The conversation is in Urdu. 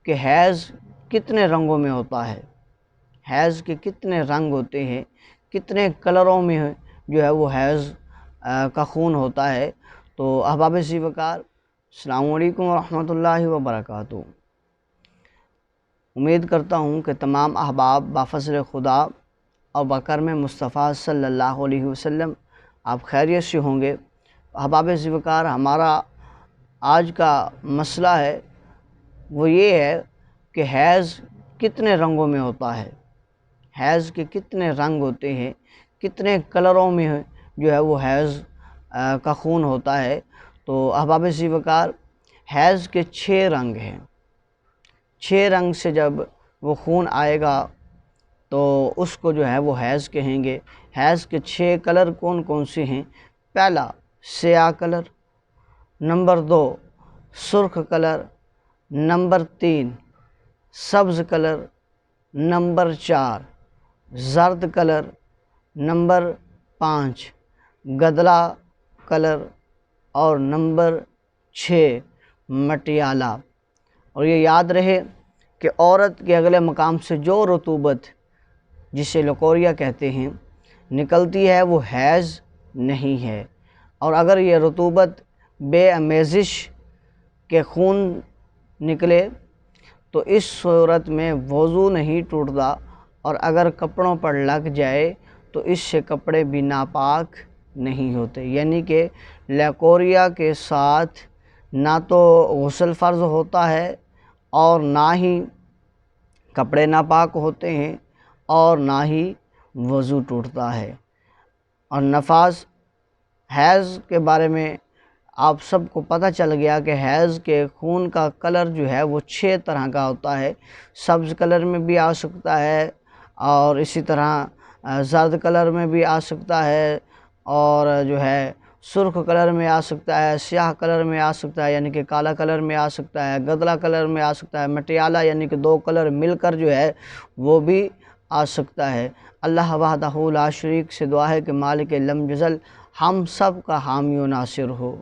کہ حیض کتنے رنگوں میں ہوتا ہے، حیض کے کتنے رنگ ہوتے ہیں، کتنے کلروں میں جو ہے وہ حیض کا خون ہوتا ہے۔ تو احباب ذی وقار، السلام علیکم ورحمۃ اللہ وبرکاتہ۔ امید کرتا ہوں کہ تمام احباب بفضل خدا اور بکرم مصطفیٰ صلی اللہ علیہ وسلم آپ خیریت سے ہوں گے۔ احباب ذی وقار، ہمارا آج کا مسئلہ ہے وہ یہ ہے کہ حیض کتنے رنگوں میں ہوتا ہے، حیض کے کتنے رنگ ہوتے ہیں، کتنے کلروں میں جو ہے وہ حیض کا خون ہوتا ہے۔ تو احباب ذی وقار، حیض کے 6 رنگ ہیں، 6 رنگ سے جب وہ خون آئے گا تو اس کو جو ہے وہ حیض کہیں گے۔ حیض کے 6 کلر کون کون سے ہیں؟ پہلا سیاہ کلر، نمبر 2 سرخ کلر، نمبر 3 سبز کلر، نمبر 4 زرد کلر، نمبر 5 گدلا کلر، اور نمبر 6 مٹیالہ۔ اور یہ یاد رہے کہ عورت کے اگلے مقام سے جو رطوبت، جسے لکوریا کہتے ہیں، نکلتی ہے وہ حیض نہیں ہے۔ اور اگر یہ رطوبت بے آمیزش کے خون نکلے تو اس صورت میں وضو نہیں ٹوٹتا، اور اگر کپڑوں پر لگ جائے تو اس سے کپڑے بھی ناپاک نہیں ہوتے۔ یعنی کہ لیکوریا کے ساتھ نہ تو غسل فرض ہوتا ہے اور نہ ہی کپڑے ناپاک ہوتے ہیں اور نہ ہی وضو ٹوٹتا ہے۔ اور نفاس حیض کے بارے میں آپ سب کو پتہ چل گیا کہ حیض کے خون کا کلر جو ہے وہ 6 طرح کا ہوتا ہے۔ سبز کلر میں بھی آ سکتا ہے، اور اسی طرح زرد کلر میں بھی آ سکتا ہے، اور جو ہے سرخ کلر میں آ سکتا ہے، سیاہ کلر میں آ سکتا ہے یعنی کہ کالا کلر میں آ سکتا ہے، گدلا کلر میں آ سکتا ہے، مٹیالہ یعنی کہ 2 کلر مل کر جو ہے وہ بھی آ سکتا ہے۔ اللہ وحدہ لا شریک سے دعا ہے کہ مالک لم یزل ہم سب کا حامی و ناصر ہو۔